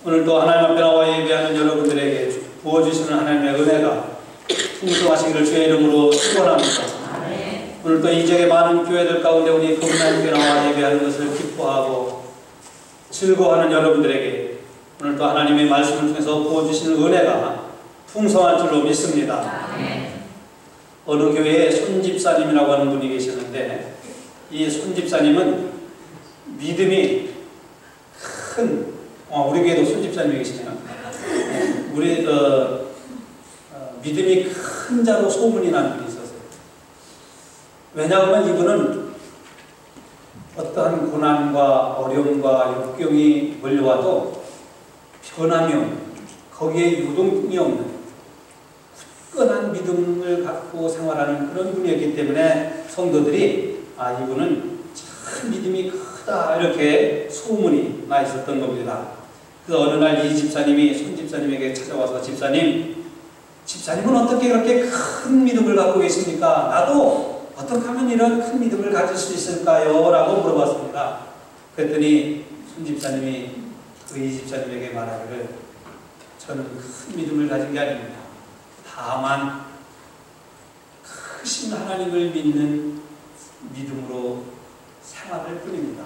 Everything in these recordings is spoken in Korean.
오늘도 하나님 앞에 나와 예배하는 여러분들에게 부어주시는 하나님의 은혜가 풍성하시기를 주의 이름으로 축원합니다. 오늘도 이 지역의 많은 교회들 가운데 우리 하나님께 나와 예배하는 것을 기뻐하고 즐거워하는 여러분들에게 오늘도 하나님의 말씀을 통해서 부어주시는 은혜가 풍성한 줄로 믿습니다. 어느 교회에 손집사님이라고 하는 분이 계시는데, 이 손집사님은 믿음이 큰, 우리 교회도 손집사님이 계시네요. 우리 믿음이 큰 자로 소문이 난 분이 있었어요. 왜냐하면 이분은 어떠한 고난과 어려움과 역경이 몰려와도 변함이 없는, 거기에 유동이 없는 굳건한 믿음을 갖고 생활하는 그런 분이었기 때문에 성도들이 이분은 참 믿음이 크다 이렇게 소문이 나 있었던 겁니다. 그래서 어느 날 이 집사님이 손 집사님에게 찾아와서 집사님은 어떻게 그렇게 큰 믿음을 갖고 계십니까? 나도 어떻게 하면 이런 큰 믿음을 가질 수 있을까요? 라고 물어봤습니다. 그랬더니 손 집사님이 이 집사님에게 말하기를, 저는 큰 믿음을 가진 게 아닙니다. 다만 크신 하나님을 믿는 믿음으로 생활할 뿐입니다.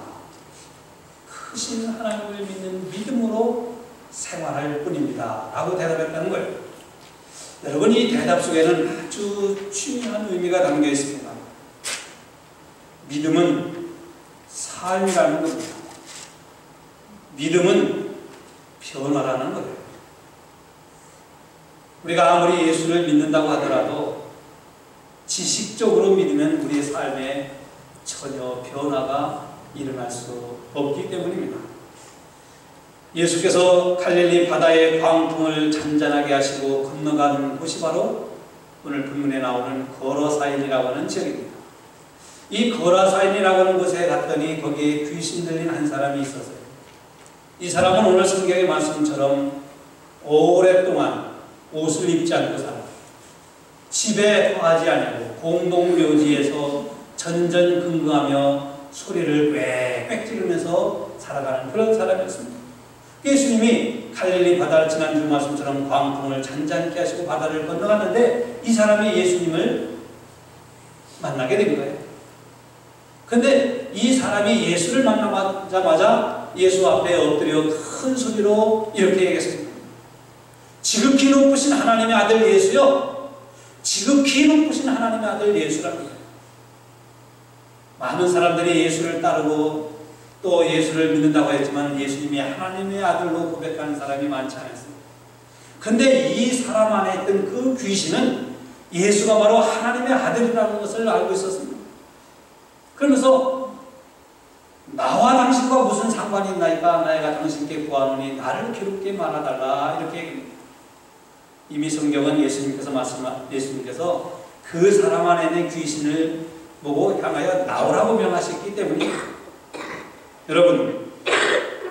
크신 하나님을 믿는 믿음으로 생활할 뿐입니다. 라고 대답했다는 거예요. 여러분, 이 대답 속에는 아주 중요한 의미가 담겨 있습니다. 믿음은 삶이라는 겁니다. 믿음은 변화라는 거예요. 우리가 아무리 예수를 믿는다고 하더라도 지식적으로 믿으면 우리의 삶에 전혀 변화가 일어날 수 없기 때문입니다. 예수께서 갈릴리 바다의 광풍을 잔잔하게 하시고 건너가는 곳이 바로 오늘 본문에 나오는 거라사인이라고 하는 지역입니다. 이 거라사인이라고 하는 곳에 갔더니 거기에 귀신 들린 한 사람이 있었어요. 이 사람은 오늘 성경의 말씀처럼 오랫동안 옷을 입지 않고 살았어요. 집에 거하지 않고 공동묘지에서 전전긍긍하며 소리를 꽥꽥 지르면서 살아가는 그런 사람이었습니다. 예수님이 갈릴리 바다를 지난 주 말씀처럼 광풍을 잔잔케 하시고 바다를 건너갔는데 이 사람이 예수님을 만나게 된 거예요. 근데 이 사람이 예수를 만나자마자 예수 앞에 엎드려 큰 소리로 이렇게 얘기했습니다. 지극히 높으신 하나님의 아들 예수요, 지극히 높으신 하나님의 아들 예수랍니다. 많은 사람들이 예수를 따르고 또 예수를 믿는다고 했지만 예수님이 하나님의 아들로 고백하는 사람이 많지 않았어요. 근데 이 사람 안에 있던 그 귀신은 예수가 바로 하나님의 아들이라는 것을 알고 있었습니다. 그러면서 나와 당신과 무슨 상관이 있나이까? 내가 당신께 구하노니 나를 괴롭게 말아달라, 이렇게 얘기합니다. 이미 성경은 예수님께서 그 사람 안에 있는 귀신을 보고 향하여 나오라고 명하셨기 때문에, 여러분,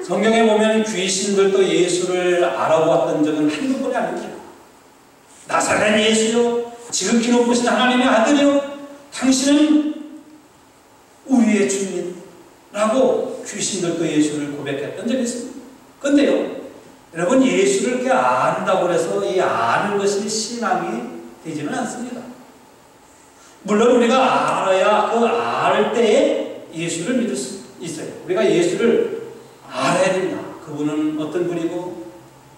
성경에 보면 귀신들도 예수를 알아보았던 적은 한두 번이 아닙니다. 나사렛 예수요, 지극히 높으신 하나님의 아들이요, 당신은 우리의 주님이라고 귀신들도 예수를 고백했던 적이 있습니다. 그런데요, 여러분, 예수를 그렇게 안다고 해서 이 아는 것이 신앙이 되지는 않습니다. 물론 우리가 알아야 그 알 때에 예수를 믿을 수 있어요. 우리가 예수를 알아야 된다. 그분은 어떤 분이고,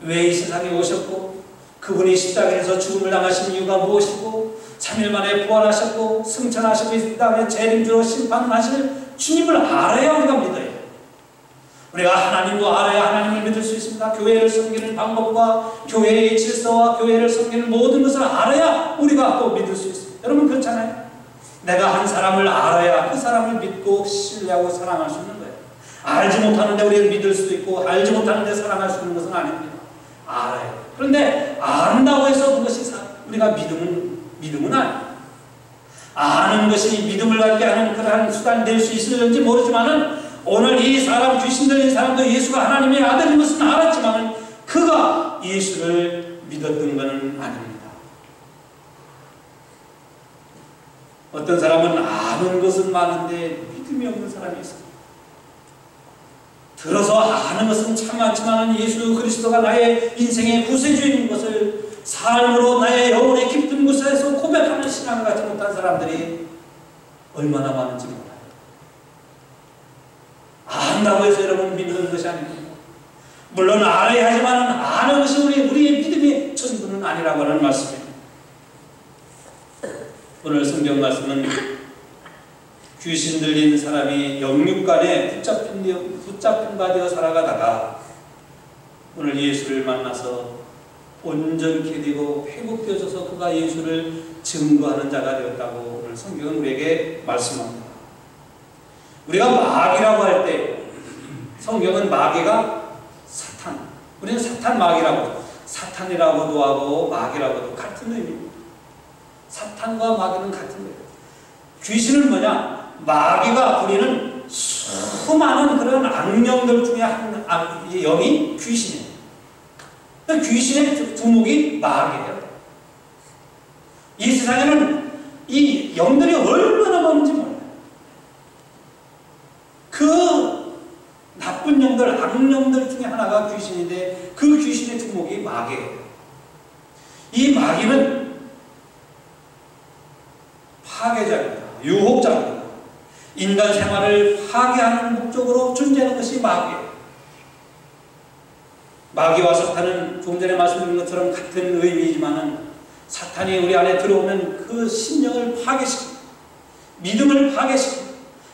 왜 이 세상에 오셨고, 그분이 십자가에서 죽음을 당하신 이유가 무엇이고, 3일 만에 부활하셨고 승천하시고 이 다음에 재림주로 심판하실 주님을 알아야 우리가 믿어요. 우리가 하나님도 알아야 하나님을 믿을 수 있습니다. 교회를 섬기는 방법과 교회의 질서와 교회를 섬기는 모든 것을 알아야 우리가 또 믿을 수 있습니다. 여러분, 그렇잖아요. 내가 한 사람을 알아야 그 사람을 믿고 신뢰하고 사랑할 수 있는 거예요. 알지 못하는데 우리는 믿을 수도 있고 알지 못하는데 사랑할 수 있는 것은 아닙니다. 알아요. 그런데 안다고 해서 그것이 우리가 믿음은 아니에요. 아는 것이 믿음을 갖게 하는 그러한 수단이 될 수 있을지 모르지만은 오늘 이 사람, 귀신 들린 사람도 예수가 하나님의 아들인 것은 알았지만은 그가 예수를 믿었던 것은 아닙니다. 어떤 사람은 아는 것은 많은데 믿음이 없는 사람이 있습니다. 들어서 아는 것은 참 많지만 예수 그리스도가 나의 인생의 구세주인 것을 삶으로 나의 영혼의 깊은 곳에서 고백하는 신앙을 갖지 못한 사람들이 얼마나 많은지 몰라요. 안다고 해서 여러분 믿는 것이 아닙니다. 물론 알아야 하지만 아는 것이 우리의 믿음의 전부는 아니라고 하는 말씀입니다. 오늘 성경 말씀은 귀신 들린 사람이 영육간에 붙잡힌 바 되어 살아가다가 오늘 예수를 만나서 온전케 되고 회복되어져서 그가 예수를 증거하는 자가 되었다고 오늘 성경은 우리에게 말씀합니다. 우리가 마귀라고 할 때 성경은 마귀가 사탄, 우리는 사탄 마귀라고, 사탄이라고도 하고 마귀라고도 같은 의미입니다. 사탄과 마귀는 같은 거예요. 귀신은 뭐냐? 마귀가 부리는 수많은 그런 악령들 중에 한 영이 귀신이에요. 귀신의 두목이 마귀예요. 이 세상에는 이 영들이 얼마나 많은지 몰라요. 그 나쁜 영들, 악령들 중에 하나가 귀신인데 그 귀신의 두목이 마귀예요. 이 마귀는 파괴자입니다. 유혹자입니다. 인간 생활을 파괴하는 목적으로 존재하는 것이 마귀예요. 마귀와 사탄은 좀 전에 말씀드린 것처럼 같은 의미이지만 사탄이 우리 안에 들어오면 그 심령을 파괴시키고 믿음을 파괴시키고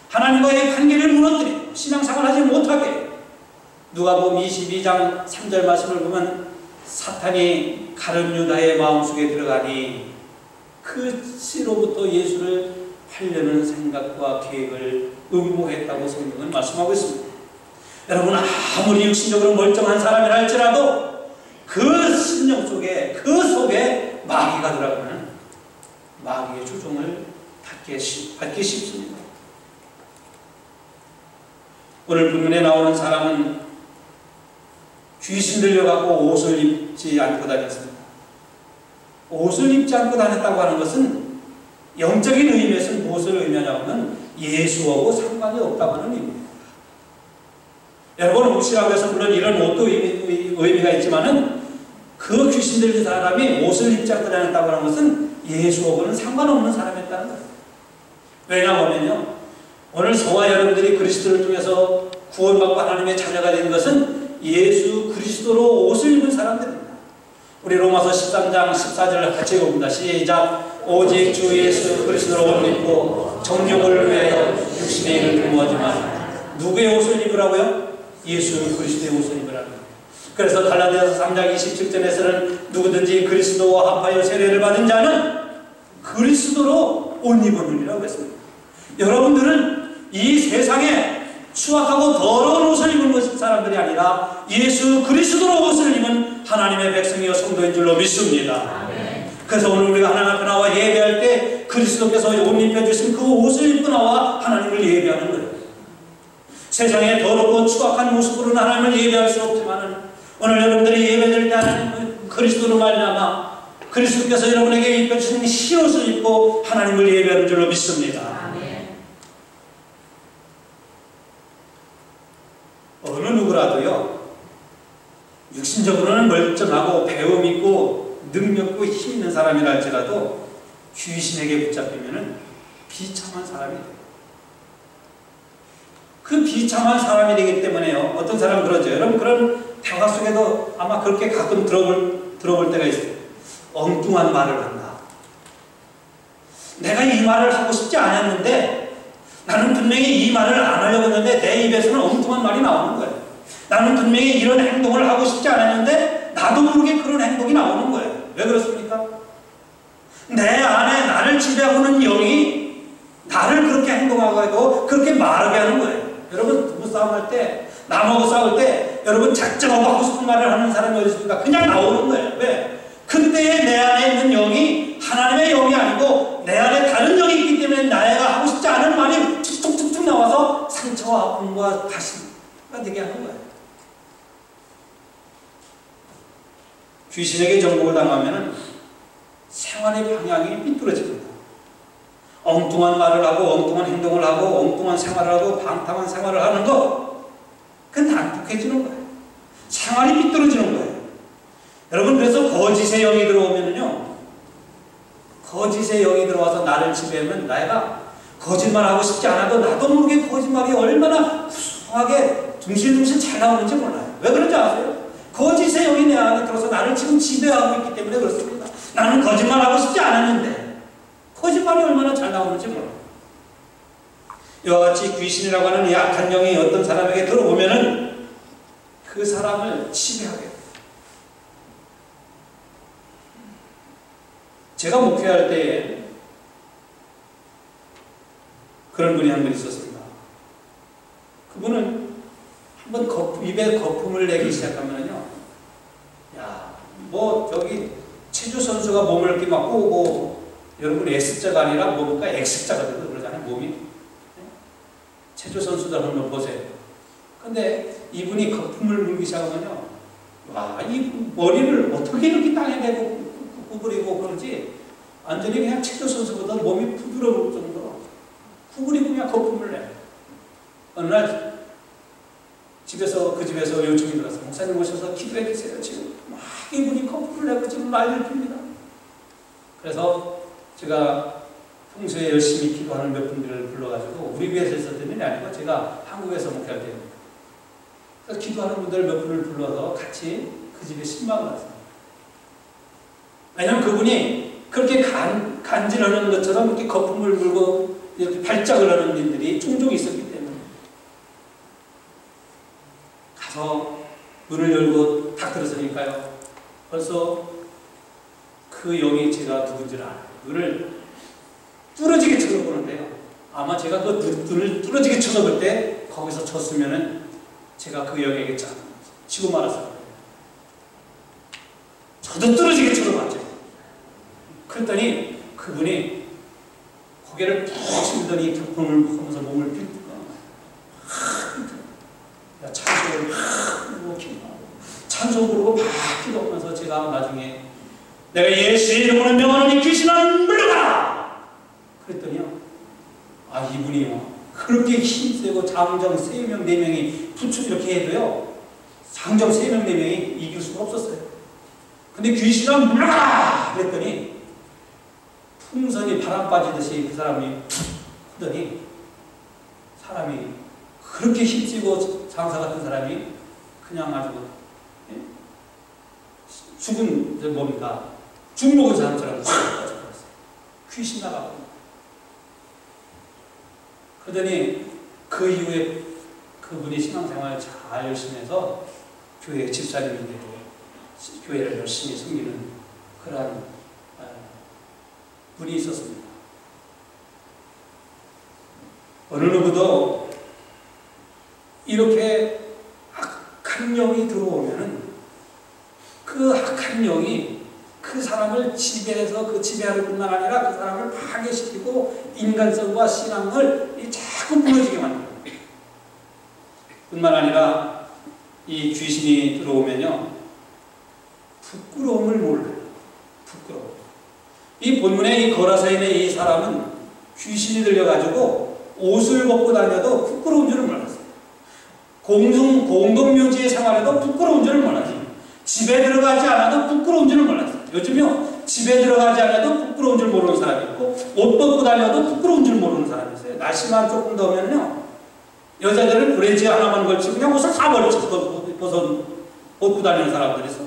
하나님과의 관계를 무너뜨리고 신앙생활하지 못하게 누가복음 22장 3절 말씀을 보면 사탄이 가룟 유다의 마음속에 들어가니 그 씨로부터 예수를 팔려는 생각과 계획을 음모했다고 성경은 말씀하고 있습니다. 여러분 아무리 육신적으로 멀쩡한 사람이라 할지라도 그 심령 속에 그 속에 마귀가 들어가면 마귀의 조종을 받기 쉽습니다. 오늘 본문에 나오는 사람은 귀신 들려가고 옷을 입지 않고 다녔습니다. 옷을 입지 않고 다녔다고 하는 것은 영적인 의미에서는 무엇을 의미하냐면 예수하고 상관이 없다고 하는 의미입니다. 여러분 옷이라고 해서 물론 이런 옷도 의미가 있지만은 그 귀신 들린 사람이 옷을 입지 않고 다녔다고 하는 것은 예수하고는 상관없는 사람이었다는 거예요. 왜냐하면요 오늘 저와 여러분들이 그리스도를 통해서 구원받고 하나님의 자녀가 된 것은 예수 그리스도로 옷을 입은 사람들입니다. 우리 로마서 13장 14절을 같이 읽어봅니다. 시작. 오직 주 예수 그리스도로 옷 입고 정욕을 위하여 육신의 일을 도모하지만 누구의 옷을 입으라고요? 예수 그리스도의 옷을 입으라고요. 그래서 갈라디아서 3장 27절에서는 누구든지 그리스도와 합하여 세례를 받은 자는 그리스도로 옷 입었느니라고 했습니다. 여러분들은 이 세상에 추악하고 더러운 옷을 입은 사람들이 아니라 예수 그리스도로 옷을 입은 하나님의 백성이여 성도인 줄로 믿습니다. 아멘. 그래서 오늘 우리가 하나님 앞에 나와 예배할 때 그리스도께서 옷 입혀주신 그 옷을 입고 나와 하나님을 예배하는 거예요. 세상에 더럽고 추악한 모습으로는 하나님을 예배할 수 없지만 오늘 여러분들이 예배드릴 때 하나님은 그리스도로 말미암아 그리스도께서 여러분에게 입혀주신 흰옷을 입고 하나님을 예배하는 줄로 믿습니다. 어느 누구라도요 육신적으로는 멀쩡하고 배움 있고 능력 있고 힘 있는 사람이라 할지라도 귀신에게 붙잡히면은 비참한 사람이 돼요. 그 비참한 사람이 되기 때문에요 어떤 사람은 그러죠. 여러분 그런 대화 속에도 아마 그렇게 가끔 들어볼 때가 있어요. 엉뚱한 말을 한다. 내가 이 말을 하고 싶지 않았는데 나는 분명히 이 말을 안 하려고 했는데 내 입에서는 엉뚱한 말이 나오는 거예요. 나는 분명히 이런 행동을 하고 싶지 않았는데 나도 모르게 그런 행동이 나오는 거예요. 왜 그렇습니까? 내 안에 나를 지배하고는 영이 나를 그렇게 행동하고 그렇게 말하게 하는 거예요. 여러분 부부싸움할 때 남하고 싸울 때 여러분 작정하고 하고 싶은 말을 하는 사람이 어디 있습니까? 그냥 나오는 거예요. 왜? 그때의 내 안에 있는 영이 하나님의 영이 아니고 내 안에 다른 영이 있기 때문에 내가 하고 싶지 않은 말이 툭툭툭툭 나와서 상처와 아픔과 가시가 되게 하는 거예요. 귀신에게 정복을 당하면 생활의 방향이 삐뚤어집니다. 엉뚱한 말을 하고 엉뚱한 행동을 하고 엉뚱한 생활을 하고 방탕한 생활을 하는 것 그 난폭해지는 거예요. 생활이 삐뚤어지는 거예요. 여러분, 그래서 거짓의 영이 들어오면요, 거짓의 영이 들어와서 나를 지배하면 내가 거짓말하고 싶지 않아도 나도 모르게 거짓말이 얼마나 구수하게 둥실둥실 잘 나오는지 몰라요. 왜 그런지 아세요? 거짓의 영이 내 안에 들어서 나를 지금 지배하고 있기 때문에 그렇습니다. 나는 거짓말하고 싶지 않았는데 거짓말이 얼마나 잘 나오는지 몰라요. 이와 같이 귀신이라고 하는 이 악한 영이 어떤 사람에게 들어오면은 그 사람을 지배하게 돼요. 제가 목회할 때에 그런 분이 한 분 있었습니다. 그분은 한번 입에 거품을 내기 시작하면요, 야, 뭐 저기 체조 선수가 몸을 이렇게 막 꼬고, 여러분 S자가 아니라 뭡니까? X자가 되고 그러잖아요, 몸이. 체조 선수들 한번 보세요. 근데 이분이 거품을 물기 시작하면요, 와, 이 머리를 어떻게 이렇게 땅에 대고 구부리고 그러지, 완전히 그냥 체조 선수보다 몸이 부드러울 정도로 구부리고 그냥 거품을 내요. 어느 날 집에서, 그 집에서 요청이 들어서 목사님 오셔서 기도해 주세요. 지금 막 이분이 거품을 내고 지금 난리를 핍니다. 그래서 제가 평소에 열심히 기도하는 몇 분들을 불러가지고, 우리 교회에서 있었던 일이 아니고 제가 한국에서 목회할 때입니다. 그래서 기도하는 분들 몇 분을 불러서 같이 그 집에 신방을 왔습니다. 왜냐하면 그분이 그렇게 간질하는 것처럼 이렇게 거품을 물고 이렇게 발작을 하는 일들이 종종 있었기 때문에 가서 문을 열고 탁 들어서니까요, 벌써 그 영이 제가 누군지를 알아요. 눈을 뚫어지게 쳐다보는데요, 아마 제가 그 눈을 뚫어지게 쳐다볼 때 거기서 쳤으면은 제가 그 영에게 쫙 치고 말았을 거예요. 저도 뚫어지게 쳐다봤죠. 그랬더니 그분이 고개를 푹 치더니 격분을 하면서 몸을 빌고 찬송을 막 찬송 부르고 막 기도하면서, 제가 나중에 내가 예수의 이름으로 명하노니 귀신아 물러가라! 그랬더니요, 아, 이분이요, 그렇게 힘세고 장정 3명 4명이 부축 이렇게 해도요, 장정 3명 4명이 이길 수가 없었어요. 근데 귀신아 물러가라! 그랬더니 풍선이 바람 빠지듯이 그 사람이 하더니, 사람이 그렇게 힘쓰고 장사 같은 사람이 그냥 아주 죽은, 뭡니까? 죽먹은 사람처럼 빠져버렸어요. 귀신 나가고. 그러더니 그 이후에 그분이 신앙생활 잘 열심히 해서 교회 집사님이 되고 교회를 열심히 섬기는 그러한 분이 있었습니다. 어느 누구도 이렇게 악한 영이 들어오면은 그 악한 영이 그 사람을 지배해서 그 지배하는 뿐만 아니라 그 사람을 파괴시키고 인간성과 신앙을 자꾸 무너지게 만듭니다. 뿐만 아니라 이 귀신이 들어오면요, 부끄러움을 몰라요. 부끄러움. 이 본문에 이 거라사에 있는 이 사람은 귀신이 들려가지고 옷을 벗고 다녀도 부끄러운 줄을 몰랐어요. 공동묘지의 생활에도 부끄러운 줄을 몰랐어요. 집에 들어가지 않아도 부끄러운 줄을 몰랐어요. 요즘요, 집에 들어가지 않아도 부끄러운 줄 모르는 사람이 있고, 옷 벗고 다녀도 부끄러운 줄 모르는 사람이 있어요. 날씨만 조금 더우면요, 여자들은 브레지 하나만 걸치고 그냥 옷을 다 벗고 다니는 사람들이 있어.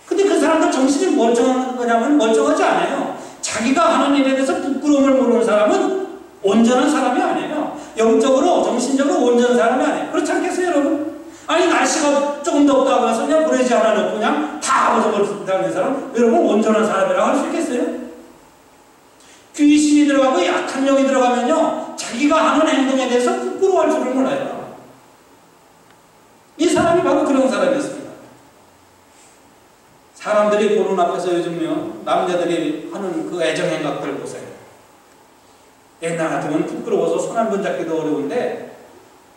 근데 그 사람들 정신이 멀쩡한 거냐면 멀쩡하지 않아요. 자기가 하는 일에 대해서 부끄러움을 모르는 사람은 온전한 사람이 아니에요. 영적으로, 정신적으로 온전한 사람이 아니에요. 그렇지 않겠어요, 여러분? 아니, 날씨가 조금 덥다고 해서 그냥 브레지 하나 넣고 그냥 다 벗어버리고 다니는 사람, 여러분 온전한 사람이라고 할 수 있겠어요? 귀신이 들어가고 약한 영이 들어가면요, 자기가 하는 행동에 대해서 부끄러워할 줄을 몰라요. 이 사람이 바로 그런 사람이었습니다. 사람들이 보는 앞에서 요즘요, 남자들이 하는 그 애정행각들을 보세요. 옛날 같으면 부끄러워서 손 한 번 잡기도 어려운데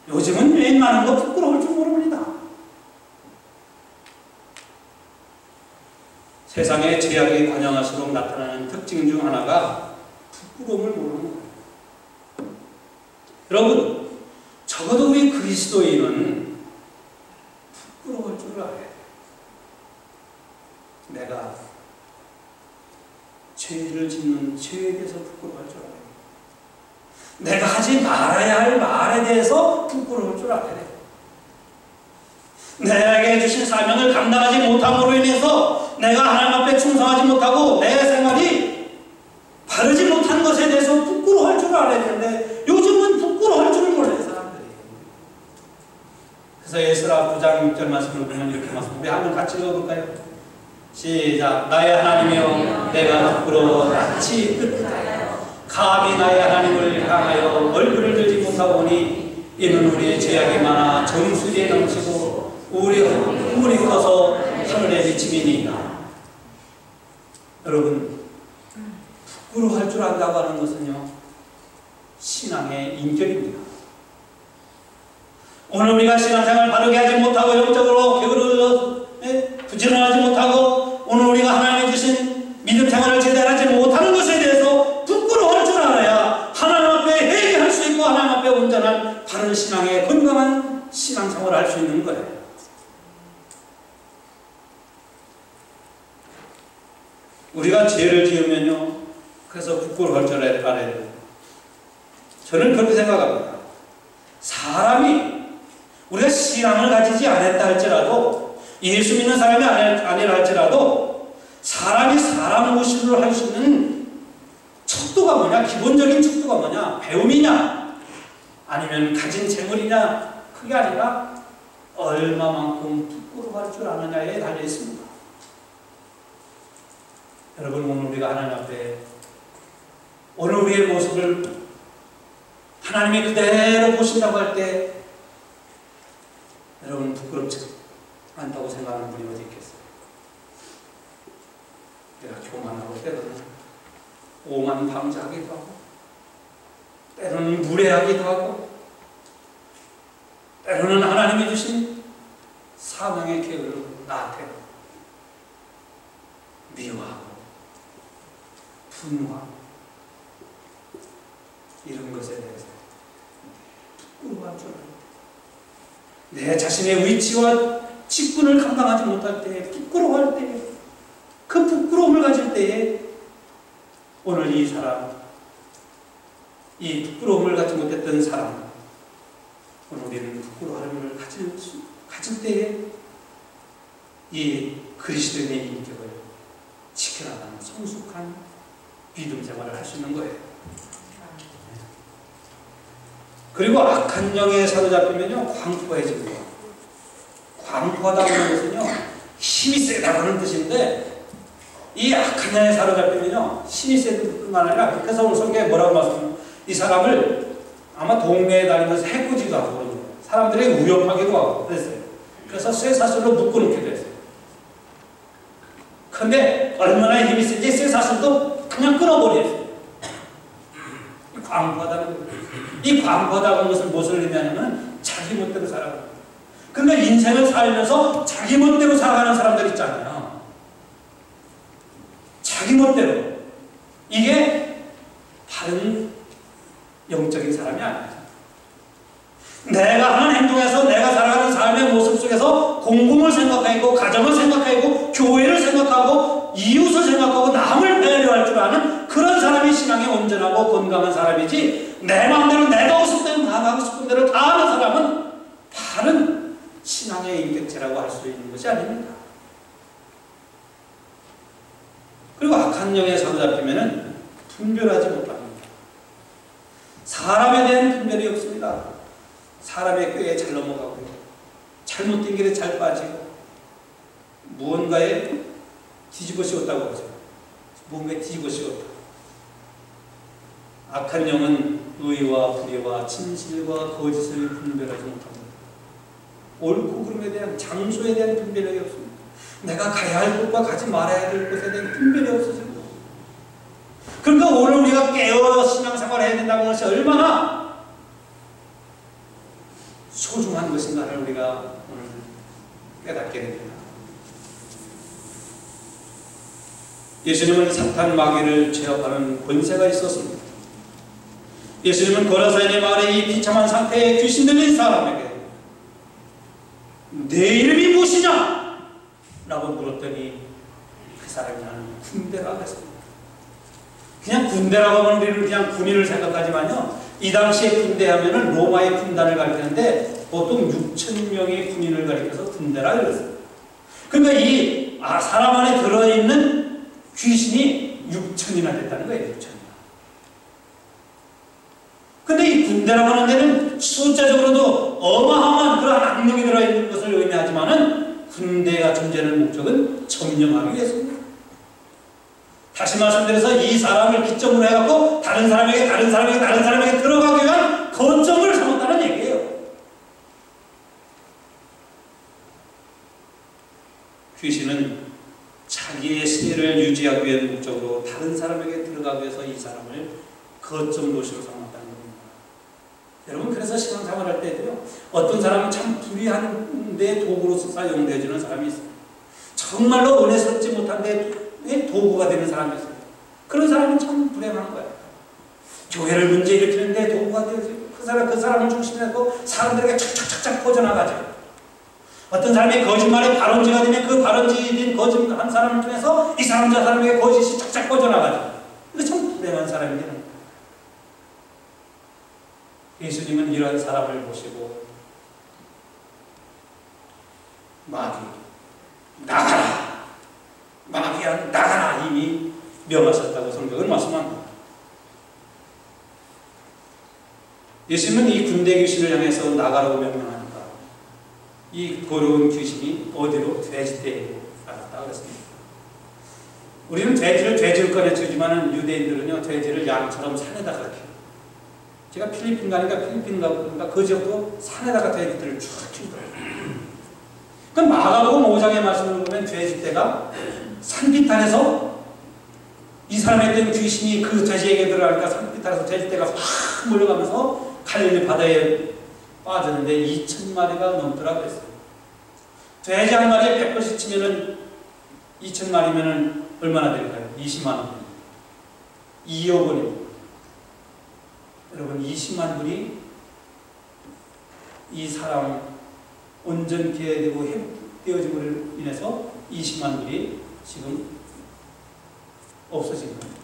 요즘은 웬만한 거 부끄러울 줄 모릅니다. 세상의 제약이 관영할수록 나타나는 특징 중 하나가 부끄러움을 모르는 거예요. 여러분, 적어도 우리 그리스도인은 내가 죄를 짓는 죄에 대해서 부끄러워할 줄 알아요. 내가 하지 말아야 할 말에 대해서 부끄러울 줄 알아야 돼요. 내게 주신 사명을 감당하지 못함으로 인해서 내가 하나님 앞에 충성하지 못하고 내 생활이 바르지 못한 것에 대해서 부끄러워할 줄 알아야 되는데 요즘은 부끄러워할 줄을 몰라요, 사람들이. 그래서 에스라 9장 6절 말씀을 보면 이렇게 말씀합니다. 우리 한번 같이 읽어볼까요? 시작. 나의 하나님이여 내가 부끄러워하지 감히 나의 하나님을 향하여 얼굴을 들지 못하오니 이는 우리의 죄악이 많아 정수리에 넘치고 우리 눈물이 커서 하늘에 비침이니이다. 여러분, 부끄러워할 줄 안다고 하는 것은요, 신앙의 인격입니다. 오늘 우리가 신앙생활 바르게 하지 못하고 영적으로 게으르 부지런하지 못하고 오늘 우리가 하나님이 주신 믿음 생활을 제대로 하지 못하는 것에 대해서 부끄러워할 줄 알아야 하나님 앞에 회개할 수 있고 하나님 앞에 온전한 바른 신앙의 건강한 신앙생활을 할 수 있는 거예요. 우리가 죄를 지으면요, 그래서 부끄러워할 줄 알아야 돼요. 저는 그렇게 생각합니다. 사람이 우리가 신앙을 가지지 않았다 할지라도 예수 믿는 사람이 아니라 할지라도 사람이 사람 무시를 할 수 있는 척도가 뭐냐? 기본적인 척도가 뭐냐? 배움이냐? 아니면 가진 재물이냐? 그게 아니라 얼마만큼 부끄러워할 줄 아느냐에 달려 있습니다. 여러분, 오늘 우리가 하나님 앞에 오늘 우리의 모습을 하나님이 그대로 보신다고 할 때 여러분 부끄럽지 않다고 생각하는 분이 어디 있겠어요? 내가 교만하고 때로는 오만방자하기도 하고 때로는 무례하기도 하고 때로는 하나님이 주신 사명의 계획을 나한테 미워하고 분노하고 이런 것에 대해서 부끄러워할 줄 알아요. 내 자신의 위치와 직분을 감당하지 못할 때, 부끄러워할 때, 그 부끄러움을 가질 때에 오늘 이 사람, 이 부끄러움을 갖지 못했던 사람, 오늘 우리는 부끄러움을 가질 때에 이 그리스도인의 인격을 지켜나가는 성숙한 믿음 생활을 할 수 있는 거예요. 그리고 악한 영에 사로잡히면요, 광포해집니다. 광포하다는 것은요, 힘이 세다는 뜻인데, 이 악한 영에 사로잡히면요, 힘이 세다는 뿐만 아니라, 그래서 오늘 성경에 뭐라고 말씀해요? 이 사람을 아마 동네에 다니면서 해코지도 하고 그러죠. 사람들에게 위협하기도 하고 그랬어요. 그래서 쇠사슬로 묶어놓기도 했어요. 근데 얼마나 힘이 센지 쇠사슬도 그냥 끊어버렸어요. 광포하다는 거예요. 이 광포하다는 것은 무엇을 의미하냐면 자기 멋대로 살아가는 거예요. 근데 인생을 살면서 자기 멋대로 살아가는 사람들 있잖아요. 자기 멋대로. 이게 바른 영적인 사람이 아니에요. 내가 하는 행동에서 내가 살아가는 삶의 모습 속에서 공공을 생각하고 가정을 생각하고 교회를 생각하고 이웃을 생각하고 남을 배려할 줄 아는 그런 사람이 신앙에 온전하고 건강한 사람이지, 내 마음대로 내가 하고 싶은 대로 다 하고 싶은 대로 다 하는 사람은 바른 신앙의 인격체라고 할 수 있는 것이 아닙니다. 그리고 악한 영에 사로잡히면은 분별하지 못합니다. 사람에 대한 분별이 없습니다. 사람의 꾀에 잘 넘어가고 잘못된 길에 잘 빠지고 무언가에 뒤집어 씌웠다고 하죠. 무언가에 뒤집어 씌웠다. 악한 영은 의와 불의와 진실과 거짓을 분별하지 못합니다. 옳고 그름에 대한, 장소에 대한 분별력이 없습니다. 내가 가야 할 곳과 가지 말아야 할 곳에 대한 분별이 없어집니다. 그러니까 오늘 우리가 깨어 신앙생활을 해야 된다는 것이 얼마나 소중한 것인가를 우리가 오늘 깨닫게 됩니다. 예수님은 사탄 마귀를 제압하는 권세가 있었습니다. 예수님은 거라사인의 마을에 이 비참한 상태에 귀신 들린 사람에게 내 이름이 무엇이냐? 라고 물었더니 사람이라는 군대라고 했습니다. 그냥 군대라고 하면 우리는 그냥 군인을 생각하지만요, 이 당시에 군대 하면은 로마의 군단을 가리키는데 보통 6,000명의 군인을 가리켜서 군대라 그랬어요. 그러니까 이 사람 안에 들어있는 귀신이 6,000이나 됐다는 거예요. 6,000이나. 근데 이 군대라고 하는 데는 숫자적으로도 어마어마한 그러한 악력이 들어있는 것을 의미하지만은 군대가 존재하는 목적은 점령하기 위해서입니다. 다시 말씀드려서 이 사람을 기점으로 해갖고 다른 사람에게 들어가기 위한 거점을 삼았다는 얘기예요. 귀신은 자기의 세를 유지하기 위한 목적으로 다른 사람에게 들어가기 위해서 이 사람을 거점 도시로 삼았다는 겁니다. 여러분, 그래서 신앙생활할 때도요, 어떤 사람은 참 불의한 데 도구로서 사용되어지는 사람이 있어요. 정말로 은혜스럽지 못한 데 도구가 되는 사람이 있어요. 그런 사람은 참 불행한 거예요. 교회를 문제 일으키는데 도구가 되어지고 그 사람을 중심으로 사람들에게 착착착착 퍼져나가죠. 어떤 사람이 거짓말에 발언지가 되면 그 발언지인 거짓한 사람을 통해서 이 사람 저 사람에게 거짓이 착착 퍼져나가죠. 이거 참 불행한 사람이 되는 거예요. 예수님은 이런 사람을 보시고 마귀 나가라, 마귀야 나가라 이미 명하셨다고 성경은 말씀합니다. 예수님은 이 군대 귀신을 향해서 나가라고 명령하니까 이 더러운 귀신이 어디로? 돼지떼에 나갔다 그랬습니다. 우리는 돼지를 꺼내주지만 유대인들은요, 돼지를 양처럼 산에다가 키워요. 제가 필리핀 가니까 그 지역도 산에다가 돼지들을 쭉 키우더라고요. 그럼 마가복음 5장의 말씀을 보면 돼지떼가 산비탈에서 이 사람에 대한 귀신이 그 돼지에게 들어가니까 산비탈에서 돼지떼가 확 몰려가면서 갈릴리 바다에 빠졌는데 2,000마리가 넘더라고 했어요. 돼지 한 마리에 100번씩 치면은 2,000마리면은 얼마나 될까요? 20만 원. 2억 원입니다. 여러분, 20만 불이 이 사람 온전케 되고 회복되어짐으로 인해서 20만 불이 지금 없어진 겁니다.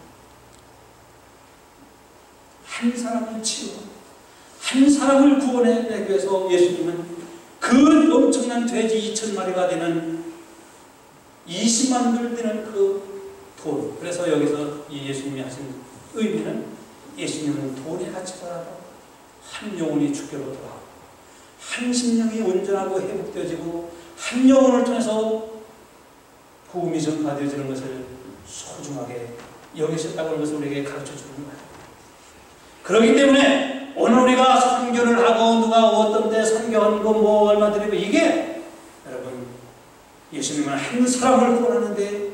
한 사람을 치워, 한 사람을 구원해내기 위해서 예수님은 그 엄청난 돼지 2,000마리가 되는 20만 불 되는 그 돈, 그래서 여기서 이 예수님이 하신 의미는 예수님은 돈의 가치보다도 한 영혼이 주께로 돌아가고 한 심령이 온전하고 회복되어지고 한 영혼을 통해서 복음이 전파되어지는 것을 소중하게 여기셨다고 하는 것을 우리에게 가르쳐주는 거예요. 그렇기 때문에 오늘 우리가 선교를 하고 누가 어떤 데 선교한 거 뭐 얼마 드리고 이게 여러분 예수님은 한 사람을 구원하는데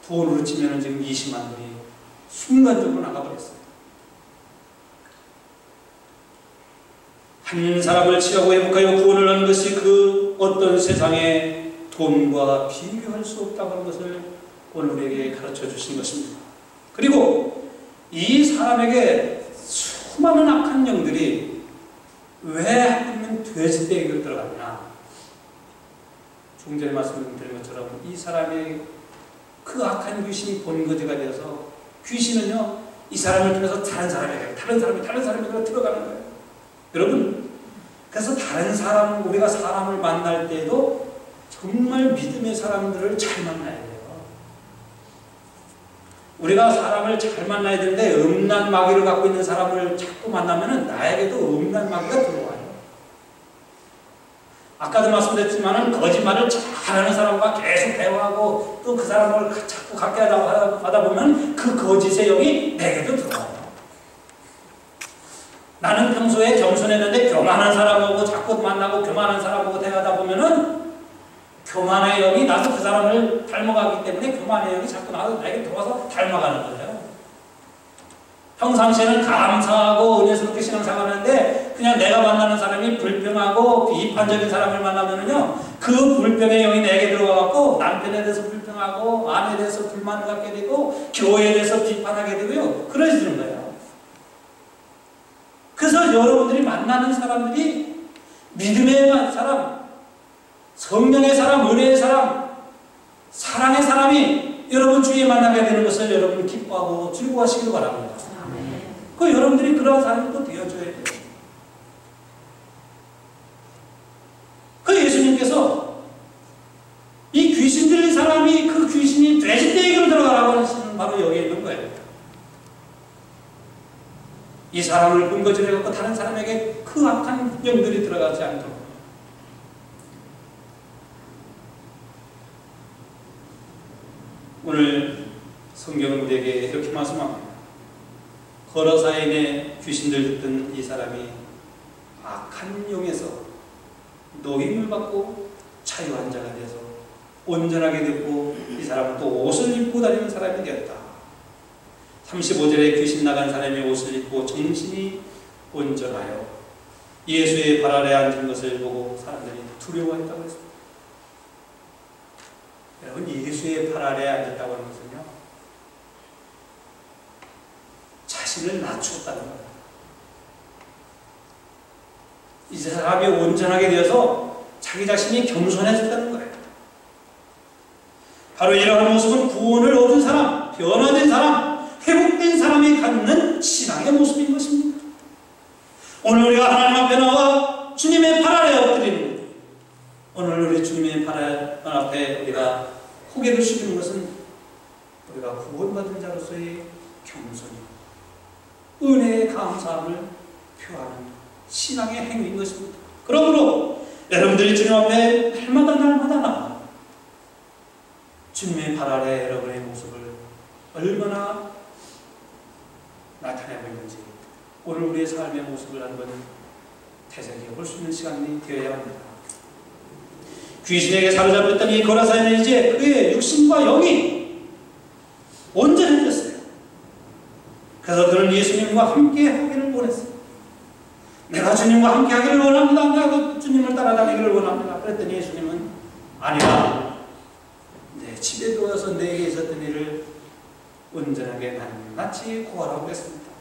돈으로 치면 지금 20만 불이 순간적으로 나가버렸어요. 한 사람을 치하고 회복하여 구원을 하는 것이 그 어떤 세상의 돈과 비교할 수 없다고 하는 것을 오늘 우리에게 가르쳐 주신 것입니다. 그리고 이 사람에게 수많은 악한 영들이 왜 하필이면 돼지떼에게 들어갔냐? 조금 전에 말씀드린 것처럼 이 사람의 그 악한 귀신이 본거지가 되어서 귀신은요 이 사람을 통해서 다른 사람에게 들어가는 거예요. 여러분, 그래서 다른 사람, 우리가 사람을 만날 때에도 정말 믿음의 사람들을 잘 만나야 돼요. 우리가 사람을 잘 만나야 되는데 음란 마귀를 갖고 있는 사람을 자꾸 만나면은 나에게도 음란 마귀가 들어와요. 아까도 말씀드렸지만은 거짓말을 잘하는 사람과 계속 대화하고 또 그 사람을 자꾸 갖게 하다 보면 그 거짓의 영이 내게도 들어와요. 나는 평소에 겸손했는데 교만한 사람하고 자꾸 만나고 교만한 사람하고 대화하다 보면은 교만의 영이 나도 그 사람을 닮아가기 때문에 교만의 영이 자꾸 나에게 들어와서 닮아가는 거예요. 평상시에는 감사하고 은혜스럽게 신앙생활하는데 그냥 내가 만나는 사람이 불평하고 비판적인 사람을 만나면은요 그 불평의 영이 내게 들어가갖고 남편에 대해서 불평하고 아내에 대해서 불만을 갖게 되고 교회에 대해서 비판하게 되고요 그러시는 거예요. 그래서 여러분들이 만나는 사람들이 믿음의 사람, 성령의 사람, 은혜의 사람, 사랑의 사람이 여러분 주님 만나게 되는 것을 여러분 기뻐하고 즐거워하시기를 바랍니다. 그 여러분들이 그러한 사람이 또 되어줘야 돼요. 그 예수님께서 이 귀신 들린 사람이 그 귀신이 돼지떼기로 들어가라고 하시는 바로 여기에 있는 거예요. 이 사람을 근거질해갖고 다른 사람에게 그 악한 영들이 들어가지 않도록. 오늘 성경은 우리에게 이렇게 말씀합니다. 거라사인의 귀신들 듣던 이 사람이 악한 영에서 노임을 받고 자유한 자가 되어서 온전하게 됐고, 이 사람은 또 옷을 입고 다니는 사람이 되었다. 35절에 귀신 나간 사람이 옷을 입고 정신이 온전하여 예수의 발 아래 앉은 것을 보고 사람들이 두려워했다고 했습니다. 여러분, 예수의 발 아래 앉았다고 하는 것은요, 자신을 낮추었다는 거예요. 이 사람이 온전하게 되어서 자기 자신이 겸손해졌다는 거예요. 바로 이러한 모습은 구원을 얻은 사람, 변화된 사람, 회복된 사람이 갖는 신앙의 모습인 것입니다. 오늘 우리가 하나님 앞에 나와 주님의 발 아래 엎드리는 것, 오늘 우리 주님의 발 앞에 우리가 고개를 숙이는 것은 우리가 구원받은 자로서의 겸손이요, 은혜의 감사함을 표하는 신앙의 행위인 것입니다. 그러므로 여러분들이 주님 앞에 날마다 나와 주님의 발 아래 여러분의 모습을 얼마나 나타내고 있는지, 오늘 우리의 삶의 모습을 한번 되새겨 볼 수 있는 시간이 되어야 합니다. 귀신에게 사로잡혔던 이 거라사인은 이제 그의 육신과 영이 온전해졌어요. 그래서 그는 예수님과 함께 하기를 원했어요. 내가 주님과 함께 하기를 원합니다. 내가 주님을 따라다니기를 원합니다. 그랬더니 예수님은 아니야, 내 집에 들어와서 내게 있었던 일을 온전하게 낱낱이 고하라고 했습니다.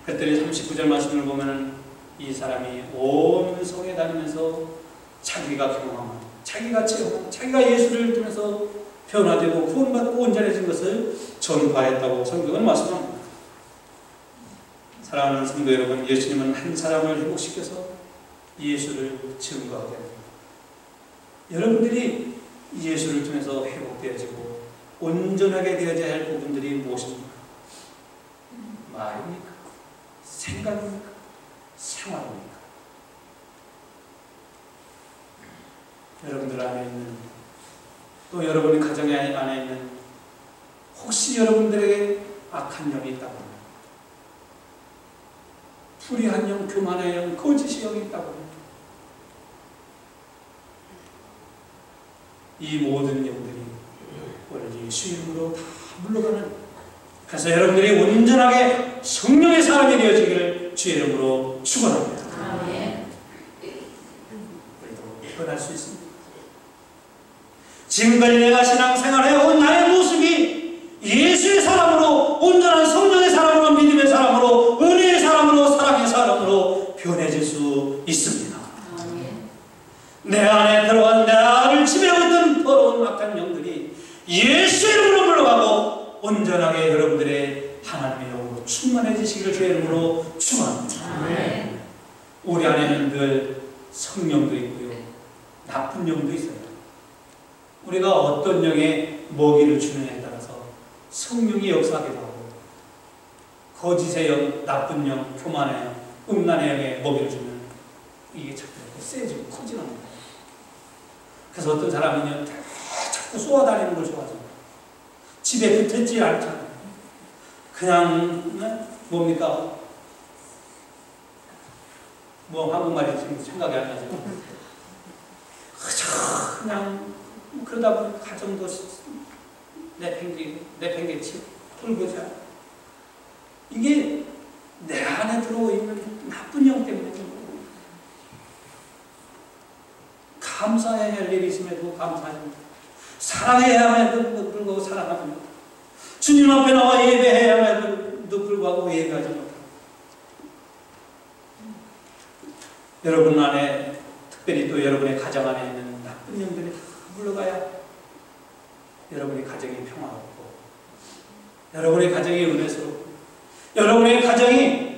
그랬더니 39절 말씀을 보면 이 사람이 온 성에 다니면서 자기가 경험한, 자기가 체험한, 자기가 예수를 통해서 변화되고 구원받고 온전해진 것을 전파했다고 성경은 말씀합니다. 사랑하는 성도 여러분, 예수님은 한 사람을 회복시켜서 예수를 증거하게 합니다. 여러분들이 예수를 통해서 회복되어지고 온전하게 되어져야 할 부분들이 무엇입니까? 말입니까? 생각입니까? 생활입니까? 여러분들 안에 있는, 또 여러분의 가정 안에 있는, 혹시 여러분들에게 악한 영이 있다고 합니다. 불의한 영, 교만의 영, 거짓의 영이 있다고 합니다. 이 모든 영들이 오늘 예수 이름으로 다 물러가는, 그래서 여러분들이 온전하게 성령의 사람이 되어지기를 주의 이름으로 축원합니다. 우리도 변할 수 있습니다. 지금까지 내가 신앙생활해온 나의 모습이 예수의 사람으로, 온전한 성령의 사람으로, 믿음의 사람으로, 은혜의 사람으로, 사랑의 사람으로 변해질 수 있습니다. 내 안에 들어간 나를 지배하고 있던 더러운 악한 영들이 예수 이름으로 물러가고 온전하게 여러분들의 하나님의 영으로 충만해지시기를 주의 이름으로 축원합니다. 우리 안에는 늘 성령도 있고요, 나쁜 영도 있어요. 우리가 어떤 영에 먹이를 주느냐에 따라서 성령이 역사하기도 하고, 거짓의 영, 나쁜 영, 교만의 영, 음란의 영에 먹이를 주면 이게 자꾸 세지고 커지는 거예요. 그래서 어떤 사람은요, 자꾸 쏘아다니는 걸 좋아하잖아요. 집에 붙어있지 않잖아요. 그냥 뭡니까? 뭐 한국말이 지금 생각이 안 나죠. 그냥 그러다 보니 가정도 내팽개치 불고자, 이게 내 안에 들어있는 나쁜 영 때문에 그런 거예요. 감사해야 할 일이 있음에도 감사하지 못하고, 사랑해야 함에도 불구하고 사랑하지 못하고, 주님 앞에 나와 예배해야 함에도 불구하고 예배하지 못하고, 여러분 안에, 특별히 또 여러분의 가정 안에 있는 나쁜 영들이 다 물러가야 여러분의 가정이 평화롭고, 여러분의 가정이 은혜스럽고, 여러분의 가정이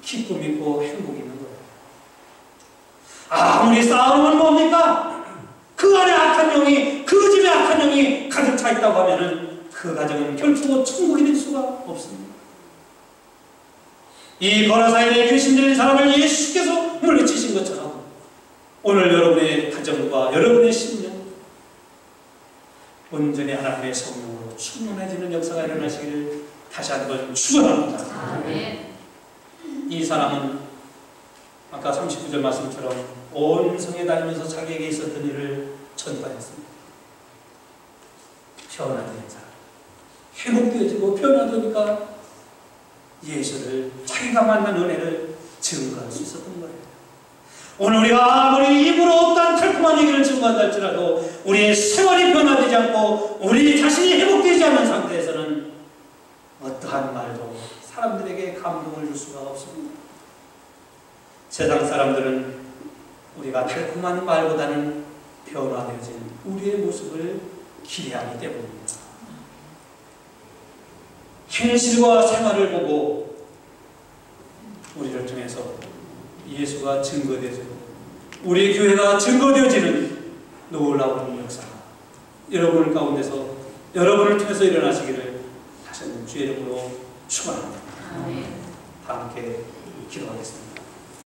기쁨 있고 행복 있는 거예요. 아무리 싸우면 뭡니까? 그 안에 악한 영이, 그 집에 악한 영이 가득 차 있다고 하면은 그 가정은 결코 천국이 될 수가 없습니다. 이 거라사인의 귀신 들린 사람을 예수께서 물리치신 것처럼 오늘 여러분의 가정과 여러분의 심령 온전히 하나님의 성령으로 충만해지는 역사가 일어나시기를 다시 한번 축원합니다. 이 사람은 아까 39절 말씀처럼 온 성에 다니면서 자기에게 있었던 일을 전파했습니다. 변화된 사람, 회복되어지고 변화되니까 예수를, 자기가 만난 은혜를 증거할 수 있었던 거예요. 오늘 우리가 아무리 입으로 어떠한 달콤한 얘기를 증거한다 할지라도 우리의 생활이 변화되지 않고 우리 자신이 회복되지 않은 상태에서는 어떠한 말도 사람들에게 감동을 줄 수가 없습니다. 세상 사람들은 우리가 달콤한 말보다는 변화되어진 우리의 모습을 기대하기 때문입니다. 현실과 생활을 보고 우리를 통해서 예수가 증거되어지고 우리의 교회가 증거되어지는 놀라운 역사가 여러분 가운데서 여러분을 통해서 일어나시기를 다시 한번 주의 이름으로 축원합니다. 다 함께 기도하겠습니다.